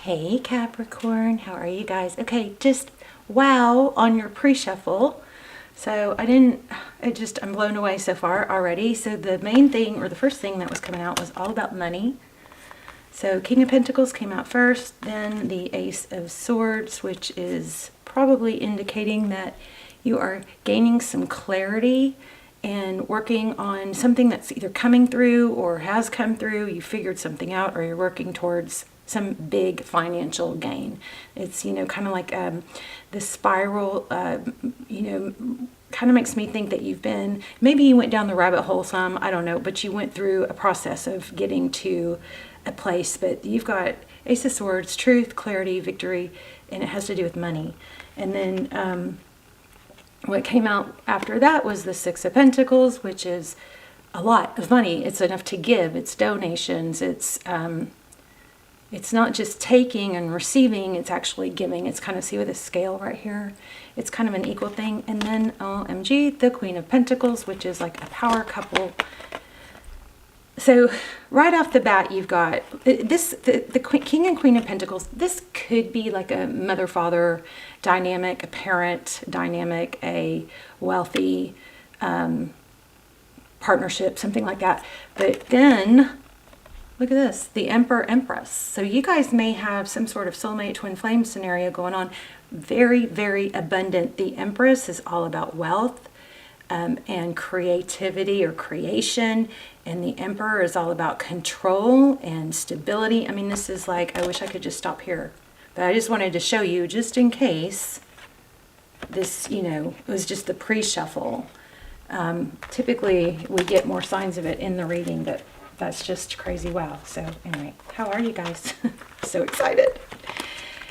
Hey Capricorn, how are you guys? Okay, just wow on your pre-shuffle. So I'm blown away so far already. So the main thing, or the first thing that was coming out, was all about money. So King of Pentacles came out first, then the Ace of Swords, which is probably indicating that you are gaining some clarity and working on something that's either coming through or has come through. You figured something out, or you're working towards some big financial gain. It's, kind of like the spiral, kind of makes me think that maybe you went down the rabbit hole some, I don't know, but you went through a process of getting to a place. But you've got Ace of Swords, truth, clarity, victory, and it has to do with money. And then what came out after that was the Six of Pentacles, which is a lot of money. It's enough to give. It's donations. It's not just taking and receiving, it's actually giving. It's kind of, see with this scale right here, it's kind of an equal thing. And then OMG, the Queen of Pentacles, which is like a power couple. So right off the bat, you've got the King and Queen of Pentacles. This could be like a mother-father dynamic, a parent dynamic, a wealthy partnership, something like that. But then look at this, the Emperor, Empress. So you guys may have some sort of soulmate twin flame scenario going on. Very, very abundant. The Empress is all about wealth and creativity or creation. And the Emperor is all about control and stability. I mean, this is like, I wish I could just stop here. But I just wanted to show you, just in case this, it was just the pre-shuffle. Typically, we get more signs of it in the reading, but that's just crazy. Wow. So anyway, how are you guys? So excited.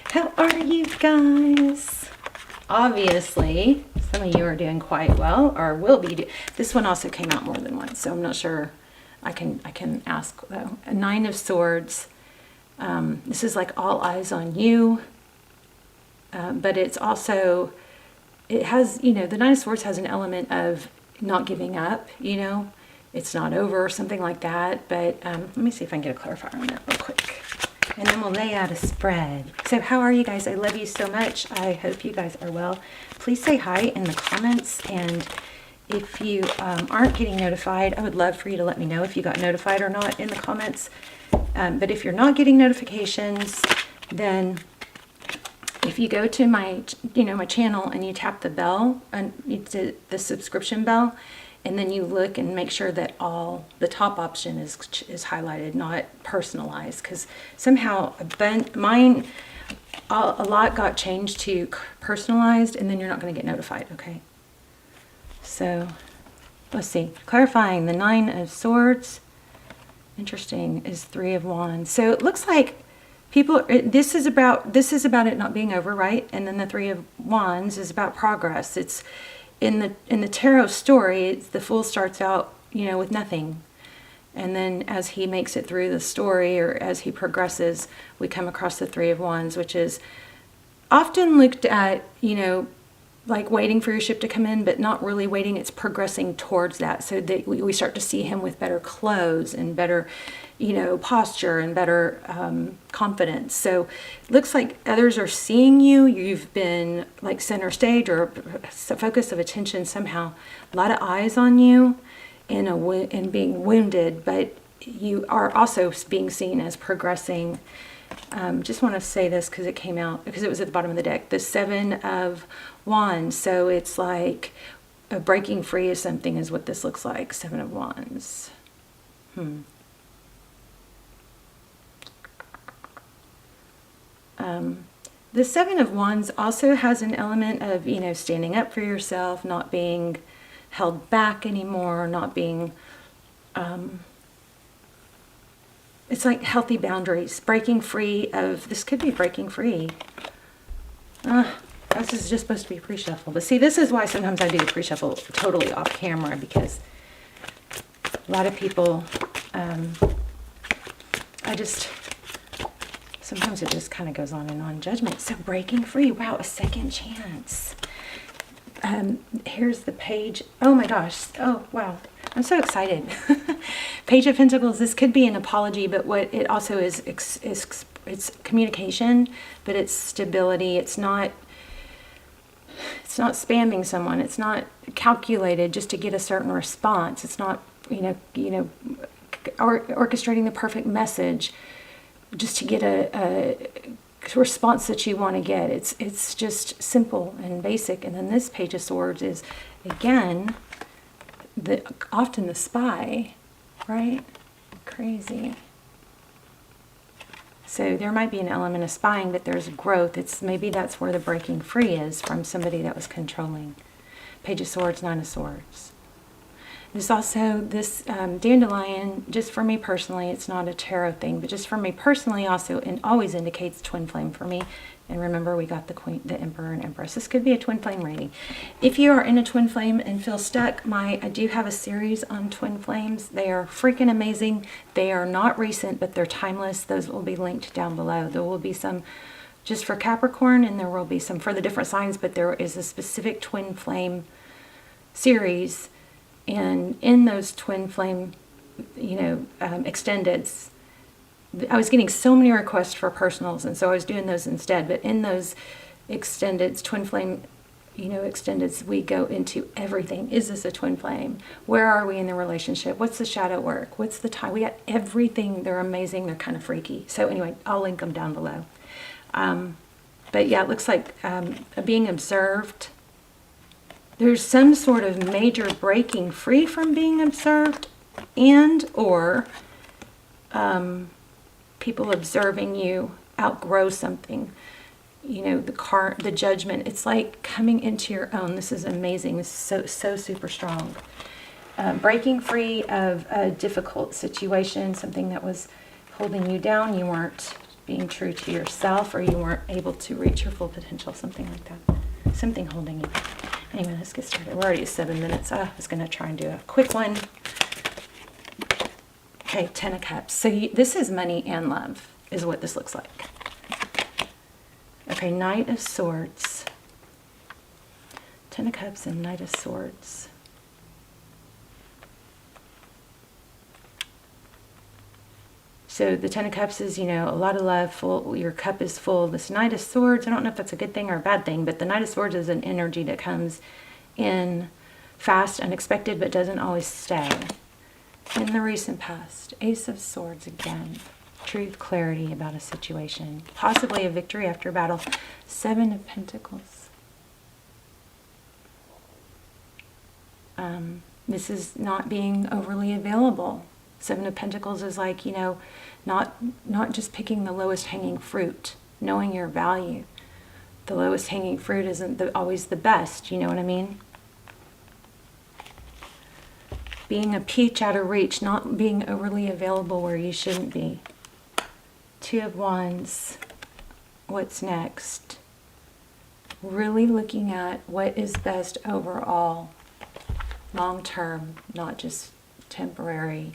How are you guys? Obviously, some of you are doing quite well, or will be. This one also came out more than once, so I'm not sure. I can ask though. A Nine of Swords. This is like all eyes on you. But it's also, it has, the Nine of Swords has an element of not giving up, It's not over or something like that. But let me see if I can get a clarifier on that real quick. And then we'll lay out a spread. So how are you guys? I love you so much. I hope you guys are well. Please say hi in the comments. And if you aren't getting notified, I would love for you to let me know if you got notified or not in the comments. But if you're not getting notifications, then if you go to my, my channel and you tap the bell, and the subscription bell, and then you look and make sure that the top option is highlighted, not personalized, because somehow mine, a lot got changed to personalized, and then you're not going to get notified, okay? So let's see. Clarifying, the Nine of Swords, interesting, is Three of Wands. So it looks like people, this is about it not being over, right? And then the Three of Wands is about progress. It's in the tarot story, the Fool starts out, with nothing. And then as he makes it through the story, or as he progresses, we come across the Three of Wands, which is often looked at, like waiting for your ship to come in, but not really waiting. It's progressing towards that, so that we start to see him with better clothes and better, posture and better confidence. So it looks like others are seeing you. You've been like center stage or focus of attention somehow. A lot of eyes on you and being wounded, but you are also being seen as progressing. Just want to say this because it came out, because it was at the bottom of the deck, the Seven of Wands. So it's like a breaking free of something is what this looks like. Seven of Wands. The Seven of Wands also has an element of, standing up for yourself, not being held back anymore, not being, it's like healthy boundaries, breaking free of, this could be breaking free. This is just supposed to be pre-shuffle. But see, this is why sometimes I do the pre-shuffle totally off camera, because a lot of people, sometimes it just kind of goes on and on. Judgment. So breaking free. Wow, a second chance. Here's the Page. Oh my gosh. Oh, wow. I'm so excited. Page of Pentacles. This could be an apology, but what it also is it's communication, but it's stability. It's not spamming someone. It's not calculated just to get a certain response. It's not, orchestrating the perfect message just to get a response that you want to get. It's just simple and basic. And then this Page of Swords is, again, often the spy, right? Crazy. So there might be an element of spying, but there's growth. Maybe that's where the breaking free is from somebody that was controlling. Page of Swords, Nine of Swords. There's also this dandelion, just for me personally, it's not a tarot thing, but just for me personally also, and always indicates twin flame for me. And remember, we got the Queen, the Emperor and Empress. This could be a twin flame reading. If you are in a twin flame and feel stuck, I do have a series on twin flames. They are freaking amazing. They are not recent, but they're timeless. Those will be linked down below. There will be some just for Capricorn, and there will be some for the different signs, but there is a specific twin flame series. And in those twin flame, extendeds, I was getting so many requests for personals, and so I was doing those instead. But in those extendeds, twin flame, extendeds, we go into everything. Is this a twin flame? Where are we in the relationship? What's the shadow work? What's the time? We got everything. They're amazing. They're kind of freaky. So anyway, I'll link them down below. But yeah, it looks like being observed. There's some sort of major breaking free from being observed, and or people observing you outgrow something. The judgment. It's like coming into your own. This is amazing. This is so super strong. Breaking free of a difficult situation, something that was holding you down. You weren't being true to yourself, or you weren't able to reach your full potential, something like that. Something holding you. Anyway, let's get started. We're already at 7 minutes. I was going to try and do a quick one. Okay, Ten of Cups. So this is money and love, is what this looks like. Okay, Knight of Swords. Ten of Cups and Knight of Swords. So the Ten of Cups is, a lot of love, full. Your cup is full. This Knight of Swords, I don't know if that's a good thing or a bad thing, but the Knight of Swords is an energy that comes in fast, unexpected, but doesn't always stay. In the recent past, Ace of Swords again. Truth, clarity about a situation. Possibly a victory after battle. Seven of Pentacles. This is not being overly available. Seven of Pentacles is like, not just picking the lowest hanging fruit, knowing your value. The lowest hanging fruit isn't always the best, you know what I mean? Being a peach out of reach, not being overly available where you shouldn't be. Two of Wands. What's next? Really looking at what is best overall. Long term, not just temporary.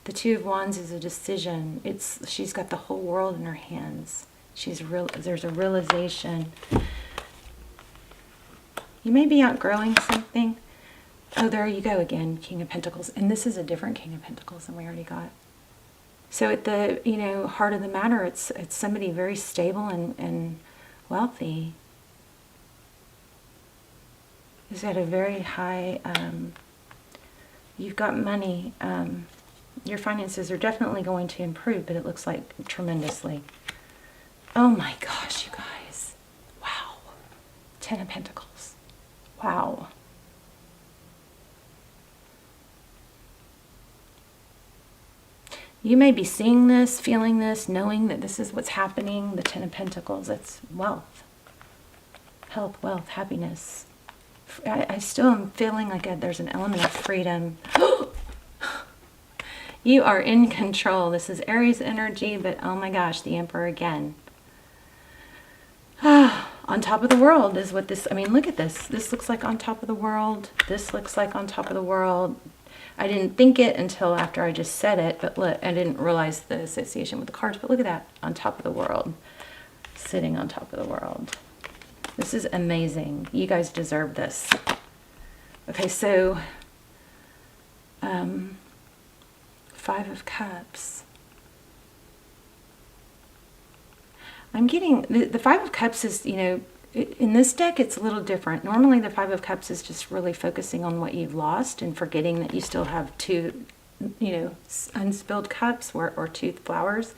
The Two of Wands is a decision. She's got the whole world in her hands. There's a realization. You may be outgrowing something. Oh, there you go again, King of Pentacles. And this is a different King of Pentacles than we already got. So at the, heart of the matter, it's somebody very stable and wealthy. Who's at a very high, you've got money. Your finances are definitely going to improve, but it looks like tremendously. Oh my gosh, you guys. Wow. Ten of Pentacles. Wow. You may be seeing this, feeling this, knowing that this is what's happening. The Ten of Pentacles, it's wealth. Health, wealth, happiness. I still am feeling like there's an element of freedom. You are in control. This is Aries energy, but oh my gosh, the Emperor again. On top of the world is what this, look at this. This looks like on top of the world. This looks like on top of the world. I didn't think it until after I just said it, but look, I didn't realize the association with the cards, but look at that, on top of the world. Sitting on top of the world. This is amazing. You guys deserve this. Okay, so, Five of Cups. I'm getting, the Five of Cups is, you know, in this deck, it's a little different. Normally, the Five of Cups is just really focusing on what you've lost and forgetting that you still have two, you know, unspilled cups or two flowers.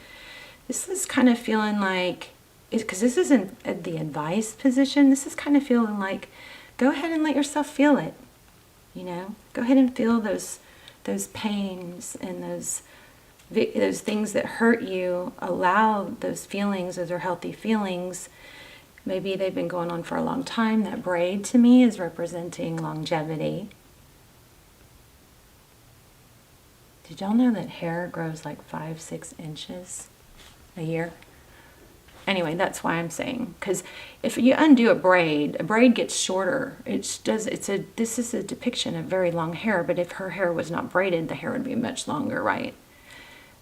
This is kind of feeling like, because this isn't the advice position, this is kind of feeling like, go ahead and let yourself feel it, you know? Go ahead and feel those pains and those things that hurt you. Allow those feelings, those are healthy feelings. Maybe they've been going on for a long time. That braid to me is representing longevity. Did y'all know that hair grows like 5-6 inches a year? Anyway, that's why I'm saying, because if you undo a braid gets shorter. This is a depiction of very long hair, but if her hair was not braided, the hair would be much longer, right?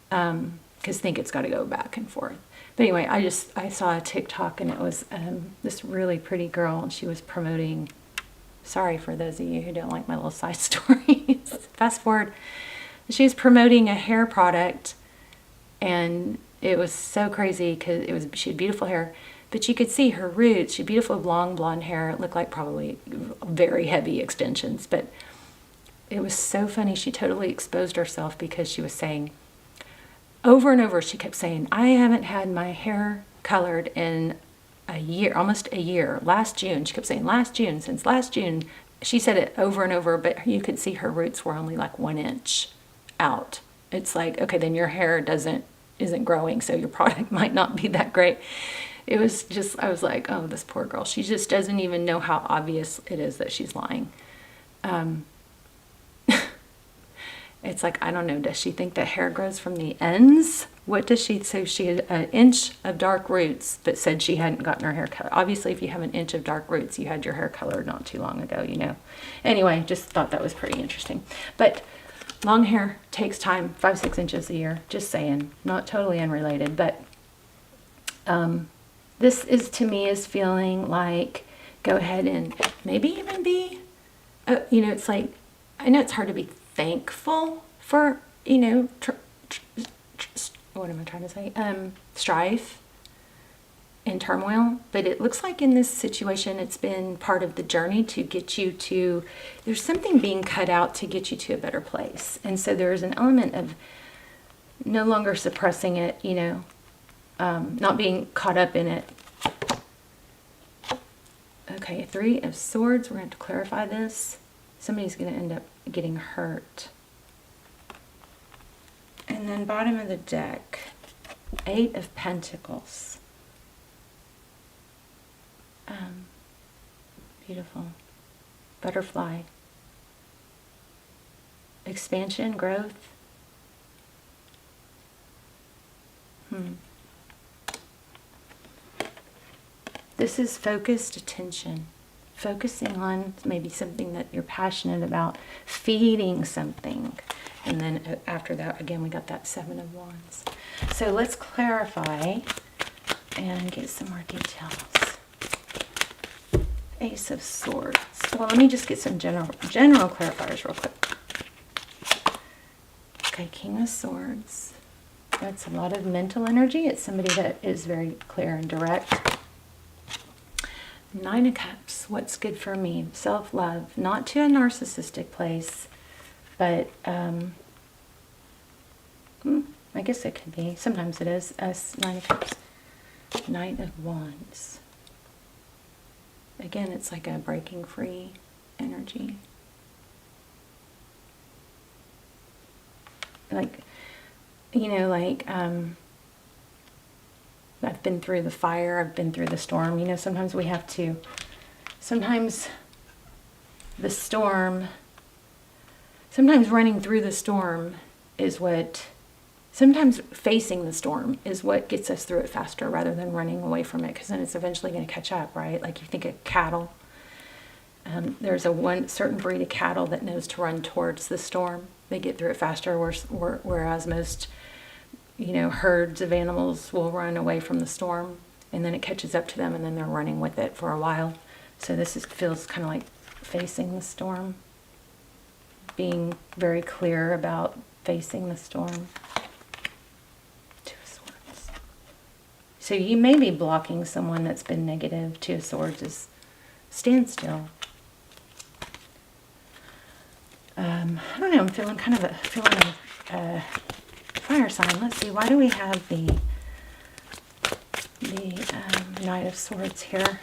Because think it's got to go back and forth. But anyway, I saw a TikTok, and it was this really pretty girl, and she was promoting, sorry for those of you who don't like my little side stories, fast forward. She was promoting a hair product, and it was so crazy because she had beautiful hair, but you could see her roots. She had beautiful long blonde hair. It looked like probably very heavy extensions, but it was so funny. She totally exposed herself because she was saying, over and over, she kept saying, I haven't had my hair colored in a year, almost a year. Last June, she kept saying, last June, since last June. She said it over and over, but you could see her roots were only like 1 inch out. It's like, okay, then your hair isn't growing, so your product might not be that great. It was just, I was like, oh, this poor girl. She just doesn't even know how obvious it is that she's lying. It's like, I don't know, does she think that hair grows from the ends? What does she, so she had 1 inch of dark roots, but said she hadn't gotten her hair cut. Obviously, if you have 1 inch of dark roots, you had your hair colored not too long ago, you know. Anyway, just thought that was pretty interesting. But long hair takes time, 5-6 inches a year, just saying, not totally unrelated. But this is, to me, is feeling like, go ahead and maybe even be, you know, it's like, I know it's hard to be thankful for, you know, what am I trying to say? Strife and turmoil, but it looks like in this situation, it's been part of the journey to get you to, there's something being cut out to get you to a better place. And so there's an element of no longer suppressing it, you know, not being caught up in it. Okay, 3 of Swords, we're going to have to clarify this. Somebody's going to end up getting hurt. And then bottom of the deck, 8 of Pentacles. Beautiful. Butterfly. Expansion, growth. This is focused attention. Focusing on maybe something that you're passionate about, feeding something. And then after that, again, we got that 7 of Wands. So let's clarify and get some more details. Ace of Swords. Well, let me just get some general clarifiers real quick. Okay, King of Swords. That's a lot of mental energy. It's somebody that is very clear and direct. 9 of Cups, what's good for me? Self-love, not to a narcissistic place, but I guess it could be. Sometimes it is. 9 of Cups. Knight of Wands. Again, it's like a breaking free energy. Like, you know, like, I've been through the fire, I've been through the storm. You know, sometimes we have to, sometimes the storm, sometimes running through the storm is what, sometimes facing the storm is what gets us through it faster rather than running away from it, because then it's eventually going to catch up, right? Like you think of cattle. There's one certain breed of cattle that knows to run towards the storm. They get through it faster, whereas most, you know, herds of animals will run away from the storm, and then it catches up to them, and then they're running with it for a while. So this feels kind of like facing the storm, being very clear about facing the storm. 2 of Swords. So you may be blocking someone that's been negative. Two of Swords is stand still. I don't know, I'm feeling kind of a fire sign. Let's see, why do we have the Knight of Swords here?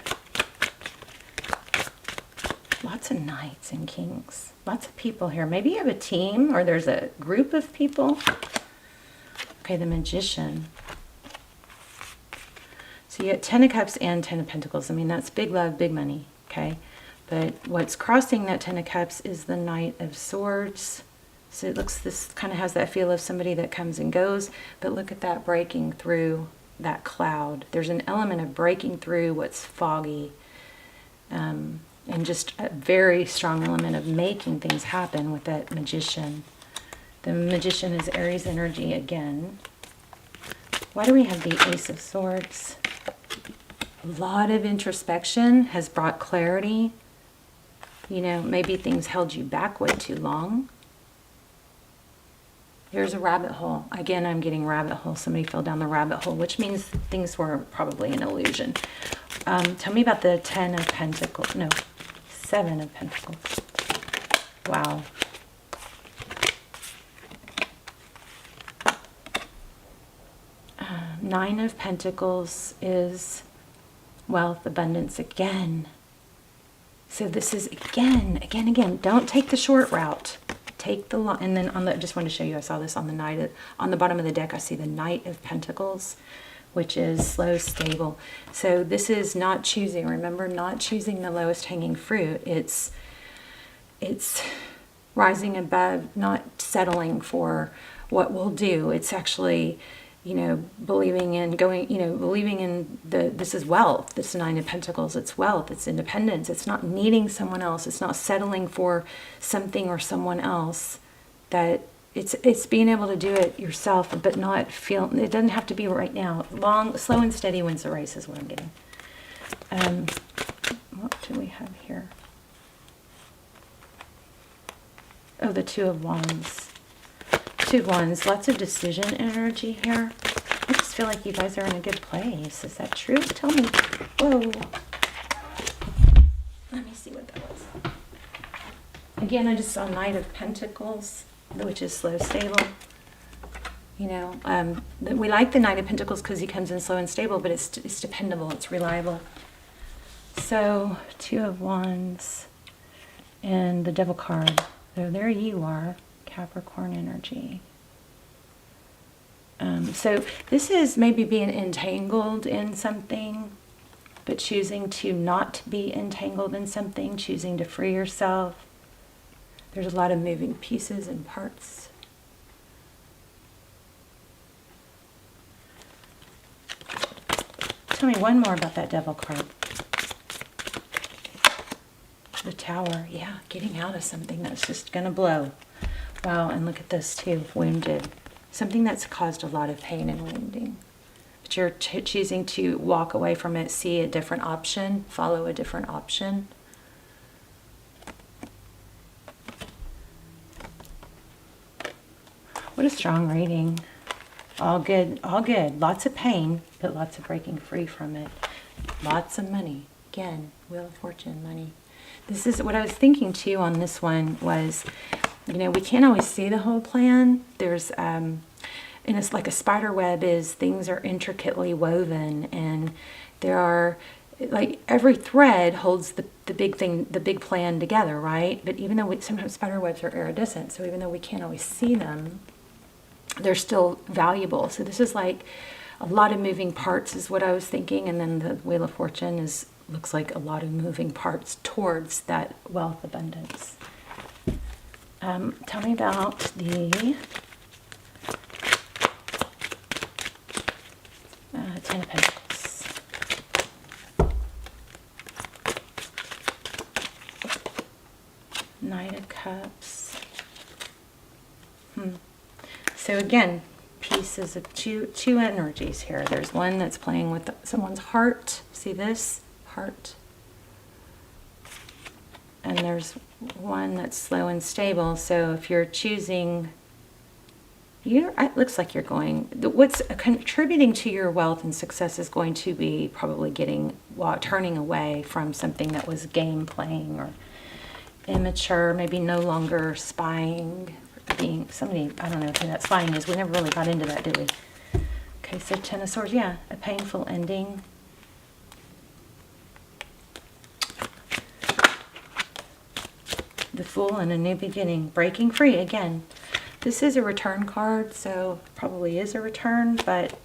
Lots of knights and kings. Lots of people here. Maybe you have a team or there's a group of people. Okay, the Magician. So you get 10 of Cups and 10 of Pentacles. I mean, that's big love, big money, okay? But what's crossing that 10 of Cups is the Knight of Swords. So it looks, this kind of has that feel of somebody that comes and goes. But look at that breaking through that cloud. There's an element of breaking through what's foggy. And just a very strong element of making things happen with that Magician. The Magician is Aries energy again. Why do we have the Ace of Swords? A lot of introspection has brought clarity. You know, maybe things held you back way too long. Here's a rabbit hole. Again, I'm getting rabbit hole. Somebody fell down the rabbit hole, which means things were probably an illusion. Tell me about the 10 of Pentacles. No, 7 of Pentacles. Wow. Nine of Pentacles is wealth, abundance again. So this is again. Don't take the short route. Take the long, and then on the, I just wanted to show you, I saw this on the Knight, on the bottom of the deck, I see the Knight of Pentacles, which is slow, stable. So this is not choosing, remember, not choosing the lowest hanging fruit. It's rising above, not settling for what we'll do. It's actually, you know, believing in going, you know, believing in this is wealth. This 9 of Pentacles, it's wealth, it's independence. It's not needing someone else. It's not settling for something or someone else. That it's being able to do it yourself, but not feel, it doesn't have to be right now. Long, slow and steady wins the race is what I'm getting. What do we have here? Oh, the Two of Wands. Two of Wands, lots of decision energy here. I just feel like you guys are in a good place. Is that true? Tell me. Whoa. Let me see what that was. Again, I just saw Knight of Pentacles, which is slow, stable. You know, we like the Knight of Pentacles because he comes in slow and stable, but it's dependable, it's reliable. So, Two of Wands and the Devil card. So there you are. Capricorn energy. So this is maybe being entangled in something, but choosing to not be entangled in something, choosing to free yourself. There's a lot of moving pieces and parts. Tell me one more about that Devil card. The Tower. Yeah, getting out of something that's just going to blow. Wow, and look at this too, wounded. Something that's caused a lot of pain and wounding. But you're choosing to walk away from it, see a different option, follow a different option. What a strong reading. All good, all good. Lots of pain, but lots of breaking free from it. Lots of money. Again, Wheel of Fortune, money. This is what I was thinking too on this one was, you know, we can't always see the whole plan. There's, and it's like a spider web is things are intricately woven, and there are, like every thread holds the big thing, the big plan together, right? But even though sometimes spider webs are iridescent, so even though we can't always see them, they're still valuable. So this is like a lot of moving parts is what I was thinking, and then the Wheel of Fortune looks like a lot of moving parts towards that wealth abundance. Tell me about the 10 of Pentacles. Knight of Cups. So again, pieces of two energies here. There's one that's playing with someone's heart. See this? Heart. And there's one that's slow and stable. So if you're choosing, it looks like you're going, what's contributing to your wealth and success is going to be probably turning away from something that was game playing or immature, maybe no longer spying, being somebody, I don't know who that spying is. We never really got into that, did we? Okay, so Ten of Swords, yeah, a painful ending. The Fool and a new beginning, breaking free again. This is a return card, so probably is a return, but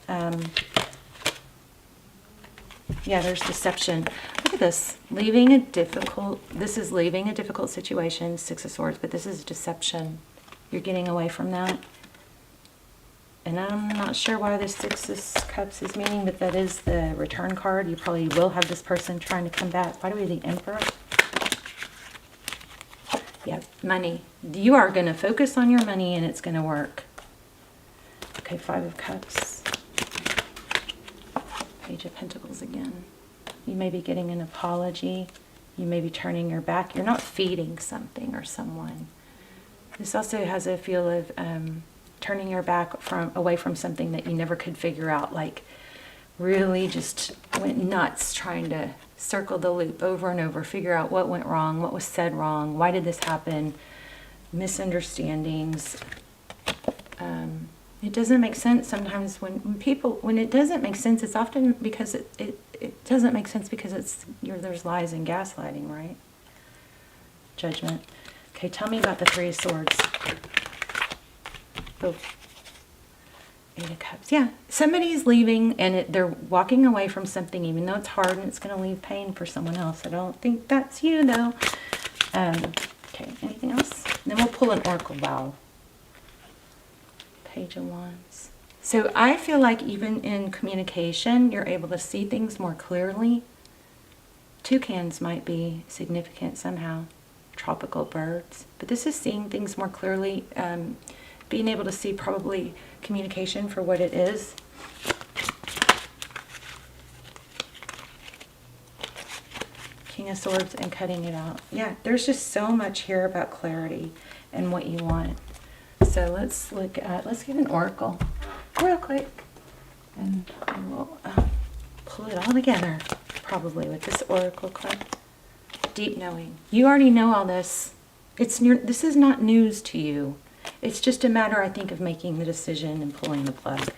yeah, there's deception. Look at this, this is leaving a difficult situation, Six of Swords, but this is deception. You're getting away from that. And I'm not sure why the Six of Cups is meaning, but that is the return card. You probably will have this person trying to come back. Why do we have the Emperor? Yeah, money. You are going to focus on your money and it's going to work. Okay, Five of Cups. Page of Pentacles again. You may be getting an apology. You may be turning your back. You're not feeding something or someone. This also has a feel of turning your back away from something that you never could figure out. Like really just went nuts trying to circle the loop over and over, figure out what went wrong, what was said wrong, why did this happen, misunderstandings. It doesn't make sense sometimes when it doesn't make sense, it's often because it doesn't make sense because there's lies and gaslighting, right? Judgment. Okay, tell me about the Three of Swords. Oh. Eight of Cups. Yeah, somebody's leaving and they're walking away from something even though it's hard and it's going to leave pain for someone else. I don't think that's you though. Okay, anything else? Then we'll pull an Oracle Vow. Page of Wands. So I feel like even in communication, you're able to see things more clearly. Toucans might be significant somehow. Tropical birds. But this is seeing things more clearly. Being able to see probably communication for what it is. King of Swords and cutting it out. Yeah, there's just so much here about clarity and what you want. So let's get an oracle real quick. And we'll pull it all together probably with this oracle card. Deep knowing. You already know all this. This is not news to you. It's just a matter, I think, of making the decision and pulling the plug.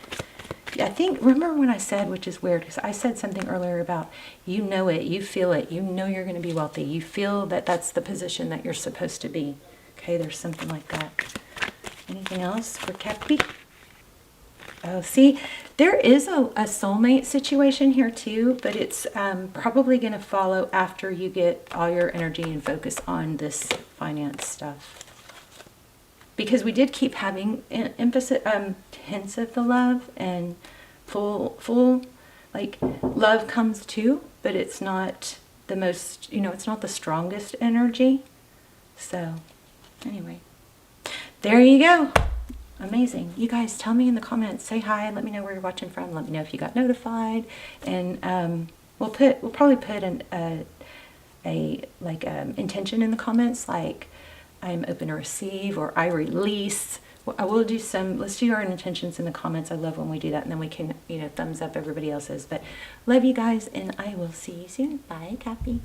I think, remember when I said, which is weird, because I said something earlier about you know it, you feel it, you know you're going to be wealthy, you feel that that's the position that you're supposed to be. Okay, there's something like that. Anything else for Capri? Oh, see, there is a soulmate situation here too, but it's probably going to follow after you get all your energy and focus on this finance stuff. Because we did keep having emphasis, hints of the love and full, like love comes too, but it's not the most, it's not the strongest energy. So anyway, there you go. Amazing. You guys tell me in the comments, say hi, let me know where you're watching from, let me know if you got notified, and we'll probably put intention in the comments, like I'm open to receive or I release. I will do let's do our intentions in the comments. I love when we do that, and then we can thumbs up everybody else's. But love you guys, and I will see you soon. Bye, Cappy.